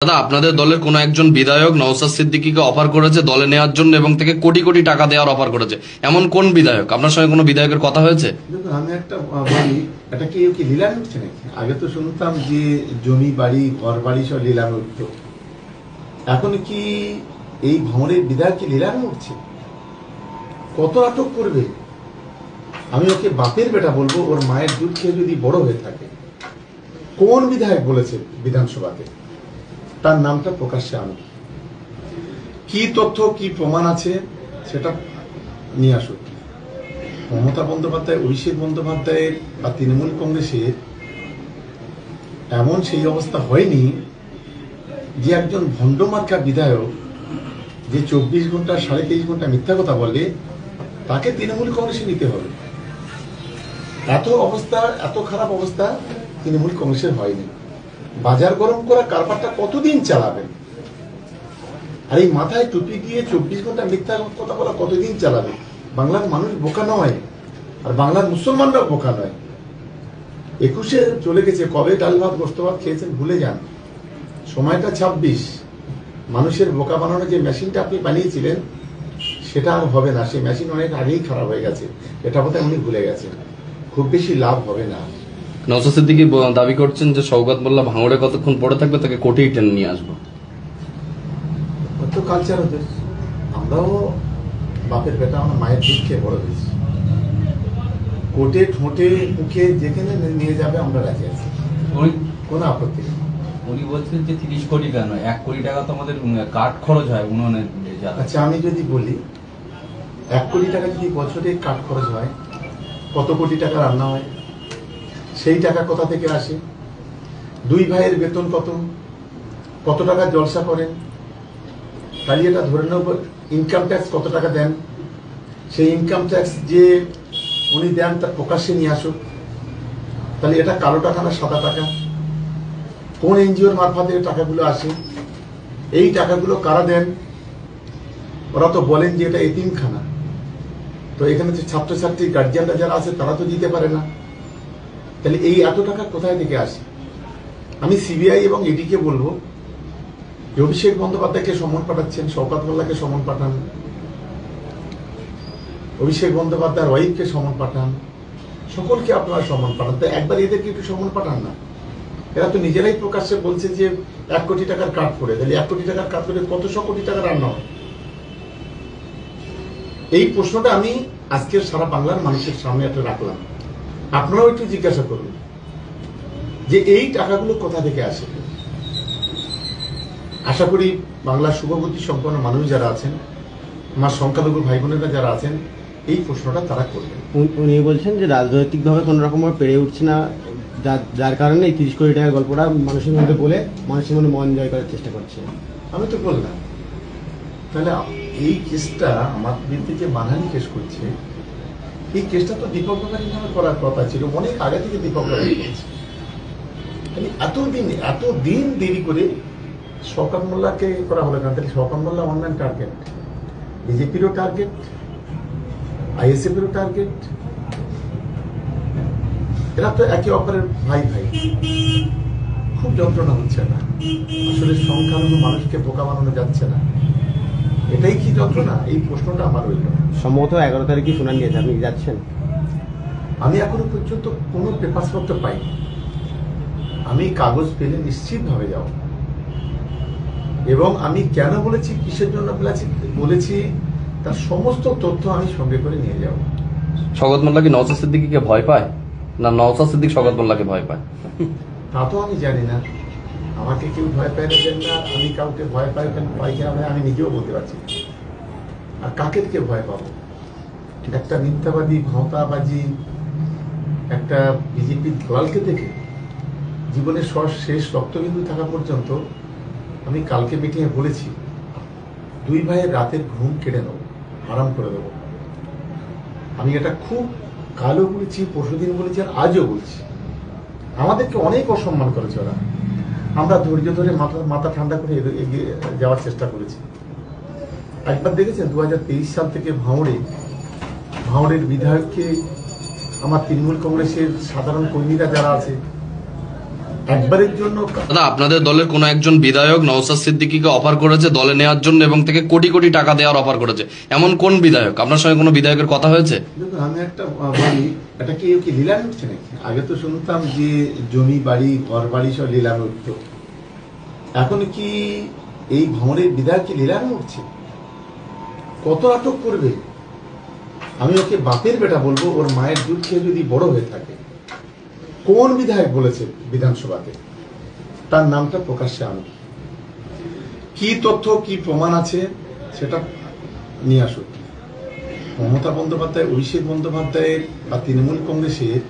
দাদা, আপনাদের দলের কোন একজন বিধায়ক নওশাদ সিদ্দিকীকে অফার করেছে দলে নেওয়ার জন্য এবং তাকে কোটি কোটি টাকা দেওয়ার অফার করেছে, এমন কোন বিধায়ক? আপনার সঙ্গে কোনো বিধায়কের কথা হয়েছে? দেখুন, আমি একটা বলি, এটা কি লীলায় উঠছে নাকি? আগে তো শুনতাম যে জমি বাড়ি ঘর বাড়ি সব লীলায় উঠতো। এখন কি এই ভ্রমণের বিধায়ক কি লীলায় উঠছে? কত আটক করবে? আমি ওকে বাপের বেটা বলবো, ওর মায়ের দুধ খেয়ে যদি বড় হয়ে থাকে। কোন বিধায়ক বলেছে বিধানসভাতে? তার নামটা প্রকাশ্যে আনো, কি তথ্য কি প্রমাণ আছে সেটা নিয়ে আসুক। মমতা বন্দ্যোপাধ্যায়, অভিষেক বন্দ্যোপাধ্যায়ের বা তৃণমূল কংগ্রেসের এমন সেই অবস্থা হয়নি যে একজন ভণ্ডমার্কা বিধায়ক যে 24 ঘন্টা 23.5 ঘন্টা মিথ্যা কথা বলে তাকে তৃণমূল কংগ্রেসে নিতে হবে। এত অবস্থা, এত খারাপ অবস্থা তৃণমূল কংগ্রেসের হয়নি। বাজার গরম করা কারবারটা কতদিন চালাবেন? আর এই মাথায় টুপি দিয়ে 24 ঘন্টা মিথ্যা কথা বলা কতদিন চালাবে? বাংলার মানুষ বোকা নয়, আর বাংলার মুসলমানরাও বোকা নয়। 21-এ চলে গেছে, কবে ডাল ভাত গোস্ত ভাত খেয়েছেন ভুলে যান। সময়টা 26। মানুষের বোকা বানানোর যে মেশিনটা আপনি বানিয়েছিলেন সেটা আর হবে না। সেই মেশিন অনেক আগেই খারাপ হয়ে গেছে, এটা বোধহয় উনি ভুলে গেছেন। খুব বেশি লাভ হবে না। নওশাদ সিদ্দিকী দাবি করছেন যে শওকত মোল্লা ভাঙড়ে কতক্ষণ পড়ে থাকবে তাকে কোর্টেই টেনে নিয়ে আসবো। তো কালচার ওদের। আমরাও বাপের বেটা, আমরা মায়ের দুধ খেয়ে বড় হয়েছি। কোর্টে ঠোঁটে মুখে যেখানে নিয়ে যাবে আমরা রাজি আছি, কোনো আপত্তি নেই। উনি বলছেন যে 30 কোটি কেন, 1 কোটি টাকা তো আমাদের কাঠ খরচ হয় উন্নয়নের। আচ্ছা, আমি যদি বলি 1 কোটি টাকা যদি বছরে কাঠ খরচ হয়, কত কোটি টাকা রান্না হয়? সেই টাকা কোথা থেকে আসে? দুই ভাইয়ের বেতন কত, কত টাকা জলসা করেন? তাহলে এটা ধরে নেব ইনকাম ট্যাক্স কত টাকা দেন। সেই ইনকাম ট্যাক্স যে উনি দেন তার প্রকাশ্যে নিয়ে আসুক। তাহলে এটা কালো টাকা না সাদা টাকা? কোন এনজিওর মারফতে টাকাগুলো আসে? এই টাকাগুলো কারা দেন? ওরা তো বলেন যে এটা এতিমখানা। তো এখানে যে ছাত্রছাত্রী গার্জিয়ানরা যারা আছে তারা তো দিতে পারে না। তাহলে এই এত টাকা কোথায় থেকে আসে? আমি সিবিআই এবং ইডিকে বলবো, অভিষেক বন্দ্যোপাধ্যায়কে সমন পাঠাচ্ছেন, শওকত মোল্লাকে সমন পাঠান, অভিষেক বন্দ্যোপাধ্যায়ের ওয়াইফকে সমন পাঠান, সকলকে আপনারা সমন পাঠান। তো একবার এদেরকে একটু সমন পাঠান না। এরা তো নিজেরাই প্রকাশ্যে বলছে যে 1 কোটি টাকার কাঠ করে। তাহলে 1 কোটি টাকার কাঠ করে কত 100 কোটি টাকা রান্না হয়? এই প্রশ্নটা আমি আজকের সারা বাংলার মানুষের সামনে একটা রাখলাম। আপনারাও একটু জিজ্ঞাসা করুন যে এই টাকাগুলো কোথা থেকে আসে। আশা করি বাংলার শুভবুদ্ধি সম্পন্ন মানুষ যারা আছেন, আমার সংখ্যালঘু ভাই বোনেরা যারা আছেন, এই প্রশ্নটা তারা করবেন। উনি বলছেন যে রাজনৈতিকভাবে কোনো রকম পেরে উঠছে না, যার কারণে এই 30 কোটি টাকার গল্পটা মানুষের মধ্যে বলে মানুষের মধ্যে মন জয় করার চেষ্টা করছে। আমি তো বললাম, তাহলে এই কেসটা আমার বিরুদ্ধে যে মানহানি কেস করছে, এই কেসটা তো দীপক ব্যাপারী নামে করার কথা ছিল, অনেক আগে থেকে দীপক ব্যাপারী করছে। এতদিন দেরি করে শওকত মোল্লাকে করা হলো কেন? তাহলে শওকত মোল্লা অনলাইন টার্গেট, বিজেপিরও টার্গেট, আইএসএফেরও টার্গেট। এরা তো একে অপরের ভাই ভাই। খুব যন্ত্রণা হচ্ছে না? আসলে সংখ্যালঘু মানুষকে বোকা বানানো যাচ্ছে না, এটাই কি যন্ত্রণা? এই প্রশ্নটা আমার রইল। সম্ভবত 11 তারিখে শুনানি আছে, আপনি যাচ্ছেন? আমি এখনো পর্যন্ত কোনো পেপারসপত্র পাইনি। আমি কাগজ পেলে নিশ্চিতভাবে যাব। এবং আমি কেন বলেছি, কিসের জন্য বলেছি, তার সমস্ত তথ্য আমি সঙ্গে করে নিয়ে যাব। শওকত মোল্লা কি নওশাদ সিদ্দিকীকে ভয় পায়, না নওশাদ সিদ্দিক শওকত মোল্লাকে ভয় পায়? তা তো আমি জানি না। আমাকে কেউ ভয় পায় না, আমি কাউকে ভয় পাই কিনা আমি নিজেও বলতে পারছি না। আর কাকে কে ভয় পাবো? একটা মিথ্যাবাদী, ভাওতাবাজি, একটা বিজেপির দলালকে দেখে জীবনের শেষ রক্তবিন্দু থাকা পর্যন্ত আমি কালকে মিটিংয়ে বলেছি, দুই ভাইয়ের রাতের ঘুম কেড়ে নেবো, হারাম করে দেবো। আমি এটা খুব কালও বলেছি, পরশুদিন বলেছি, আর আজও বলছি। আমাদেরকে অনেক অসম্মান করেছে ওরা। আমরা ধৈর্য ধরে মাথা ঠান্ডা করে এগিয়ে যাওয়ার চেষ্টা করেছি। একবার দেখেছেন 2023 সাল থেকে ভাঙড়ের বিধায়ককে আমার তৃণমূল কংগ্রেসের সাধারণ কর্মীরা যারা আছে একবারের জন্য দাদা, আপনাদের দলের কোন একজন বিধায়ক নওশাদ সিদ্দিকীকে অফার করেছে দলে নেওয়ার জন্য এবং থেকে কোটি কোটি টাকা দেওয়ার অফার করেছে, এমন কোন বিধায়ক? আপনার সঙ্গে কোনো বিধায়কের কথা হয়েছে? দেখুন, আমি একটা বলি, এটা কি লিলাম উঠছে নাকি? আগে তো শুনতাম যে জমি বাড়ি ঘর বাড়ি সব লিলামে উঠত। এখন কি এই ভ্রমণের বিধায়ক কি লিলামে উঠছে? কত নাটক করবে? আমি ওকে বাপের বেটা বলবো, ওর মায়ের দুধ খেয়ে যদি বড় হয়ে থাকে। কোন বিধায়ক বলেছে বিধানসভাতে? তার নামটা প্রকাশ্যে আনো। কি তথ্য কি প্রমাণ আছে সেটা নিয়ে আসুন। মমতা বন্দ্যোপাধ্যায়, অভিষেক বন্দ্যোপাধ্যায়ের বা তৃণমূল কংগ্রেসের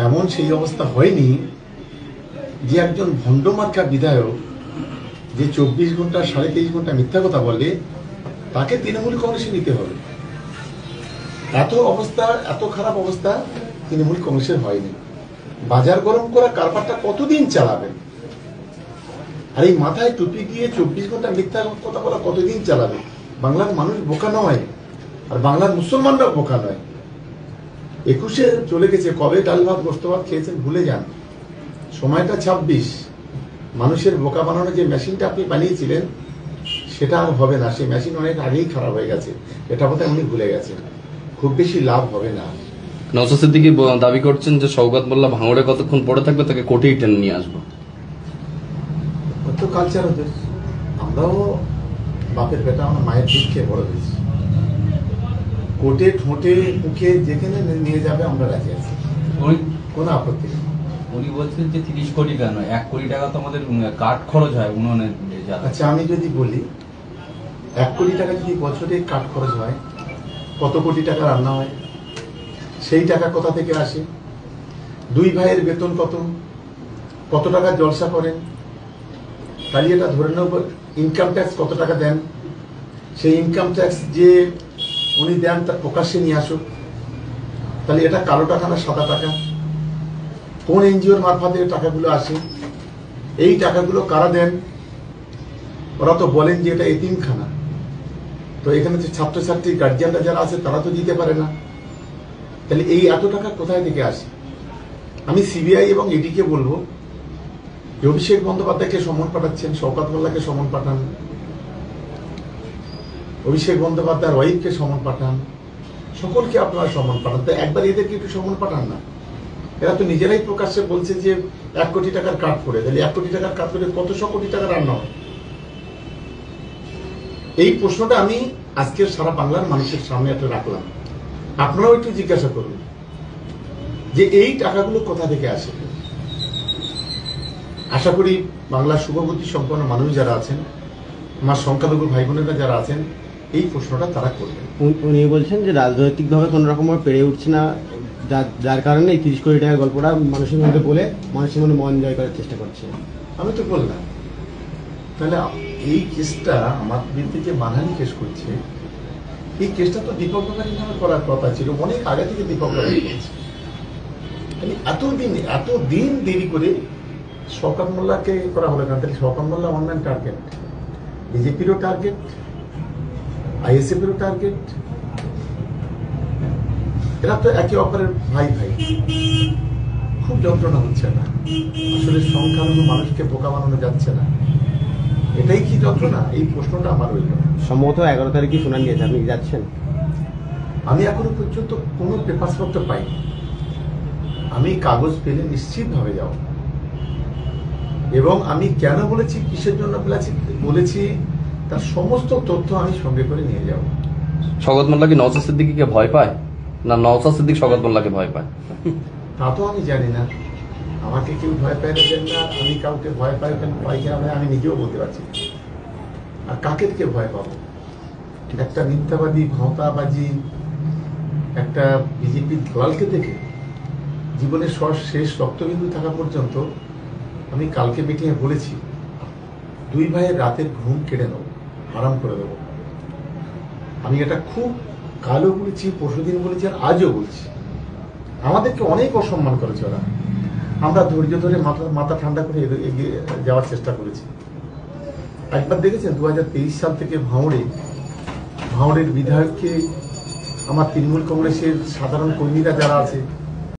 এমন সেই অবস্থা হয়নি যে একজন ভণ্ডমার্কা বিধায়ক যে 24 ঘন্টা 23.5 ঘন্টা মিথ্যা কথা বলে তাকে তৃণমূল কংগ্রেসে নিতে হবে। এত অবস্থা, এত খারাপ অবস্থা তৃণমূল কংগ্রেসের হয়নি। বাজার গরম করা কারবারটা কতদিন চালাবেন? আর এই মাথায় টুপি দিয়ে 24 ঘন্টা মিথ্যা কথা বলা কতদিন চালাবে? বাংলার মানুষ বোকা নয়, আর বাংলার মুসলমানরাও বোকা নয়। 21-এ চলে গেছে, কবে ডাল ভাত গোস্ত ভাত খেয়েছেন ভুলে যান। সময়টা 26। মানুষের বোকা বানানোর যে মেশিনটা আপনি বানিয়েছিলেন সেটা আর হবে না। সেই মেশিন অনেক আগেই খারাপ হয়ে গেছে, এটা বোধহয় উনি ভুলে গেছেন। খুব বেশি লাভ হবে না। নওশাদ সিদ্দিকী দাবি করছেন যে শওকত মোল্লা ভাঙড়ে কতক্ষণ পড়ে থাকবে তাকে কোটেই টেনে নিয়ে আসবো। কত কালচার ওদের। আমরাও বাপের বেটা, আমার মায়ের দুধ খেয়ে বড় হয়েছি। কোটে ঠোঁটে মুখে যেখানে নিয়ে যাবে আমরা রাজি আছি, কোনো আপত্তি নেই। উনি বলছেন যে 30 কোটি কেন, 1 কোটি টাকা তো আমাদের কাঠ খরচ হয় উন্নয়নের জ্বালায়। আচ্ছা, আমি যদি বলি 1 কোটি টাকা যদি বছরে কাঠ খরচ হয়, কত কোটি টাকা রান্না হয়? সেই টাকা কোথা থেকে আসে? 2 ভাইয়ের বেতন কত? কত টাকা জলসা করেন? তাহলে এটা ধরে নেব। ইনকাম ট্যাক্স কত টাকা দেন? সেই ইনকাম ট্যাক্স যে উনি দেন তার প্রকাশ্যে নিয়ে আসুক। তাহলে এটা কালো টাকা না সাদা টাকা? কোন এনজিওর মারফতে টাকাগুলো আসে? এই টাকাগুলো কারা দেন? ওরা তো বলেন যে এটা এতিমখানা। তো এখানে যে ছাত্রছাত্রী গার্জিয়ানরা যারা আছে তারা তো দিতে পারে না। তাহলে এই এত টাকা কোথায় থেকে আসে? আমি সিবিআই এবং ইডিকে বলবো যে অভিষেক বন্দ্যোপাধ্যায়কে সমন পাঠাচ্ছেন, শওকত মোল্লাকে সমন পাঠান, অভিষেক বন্দ্যোপাধ্যায়ের ওয়াইফকে সমন পাঠান, সকলকে আপনারা সমন পাঠান। তো একবার এদেরকে একটু সমন পাঠান না। এরা তো নিজেরাই প্রকাশ্যে বলছে যে 1 কোটি টাকার কাঠ করে। তাহলে 1 কোটি টাকার কাঠ করে কত কোটি টাকা রান্না হয়? এই প্রশ্নটা আমি আজকের সারা বাংলার মানুষের সামনে একটা রাখলাম। আপনারাও একটু জিজ্ঞাসা করুন যে এই টাকাগুলো কোথা থেকে আসে। আশা করি বাংলার শুভবুদ্ধি সম্পন্ন মানুষ যারা আছেন, আমার সংখ্যালঘু ভাই বোনেরা যারা আছেন, এই প্রশ্নটা তারা করবেন। উনি বলছেন যে রাজনৈতিকভাবে কোনো রকম পেরে উঠছে না, যার কারণে এই 30 কোটি টাকার গল্পটা মানুষের মধ্যে বলে মানুষের মনে মন জয় করার চেষ্টা করছে। আমি তো বললাম, তাহলে এই কেসটা আমার বিরুদ্ধে যে মানহানি কেস করছে, এই কেসটা তো দীপক ব্যাপারী নামে করার কথা ছিল, অনেক আগে থেকে দীপক ব্যাপারী করছে। এতদিন দেরি করে শওকত মোল্লাকে করা হলো না। তাহলে শওকত মোল্লা অনলাইন টার্গেট, বিজেপিরও টার্গেট, আইএসএফেরও টার্গেট। এরা তো একে অপরের ভাই ভাই। খুব যন্ত্রণা হচ্ছে না? আসলে সংখ্যালঘু মানুষকে বোকা বানানো যাচ্ছে না, এটাই কি যন্ত্রণা? এই প্রশ্নটা আমার রইল। সম্ভবত 11 তারিখে শুনানি আছে, আপনি কি যাচ্ছেন? আমি এখনো পর্যন্ত কোনো পেপারসপত্র পাইনি। আমি কাগজ পেলে নিশ্চিতভাবে যাব। এবং আমি কেন বলেছি, কিসের জন্য বলেছি, তার সমস্ত তথ্য আমি সঙ্গে করে নিয়ে যাব। শওকত মোল্লা কি নওশাদ সিদ্দিকীকে ভয় পায়, না নওশাদ সিদ্দিক শওকত মোল্লাকে ভয় পায়? তা তো আমি জানি না। আমাকে কেউ ভয় পায় না, জানি না। আমি কাউকে ভয় পাই কিনা আমি নিজেও বলতে পারছি না। আর কাকে থেকে ভয় পাবো? একটা মিথ্যাবাদী, ভাঁওতাবাজি, একটা বিজেপির দালালকে দেখে জীবনের শেষ রক্তবিন্দু থাকা পর্যন্ত আমি কালকে মিটিংয়ে বলেছি 2 ভাইয়ের রাতের ঘুম কেড়ে নেব, হারাম করে দেবো। আমি এটা খুব কালও বলেছি, পরশুদিন বলেছি, আর আজও বলছি। আমাদেরকে অনেক অসম্মান করেছে ওরা। আমরা ধৈর্য ধরে মাথা ঠান্ডা করে এগিয়ে যাওয়ার চেষ্টা করেছি। একবার দেখেছেন 2023 সাল থেকে ভাঁড়ের বিধায়ককে আমার তৃণমূল কংগ্রেসের সাধারণ কর্মীরা যারা আছে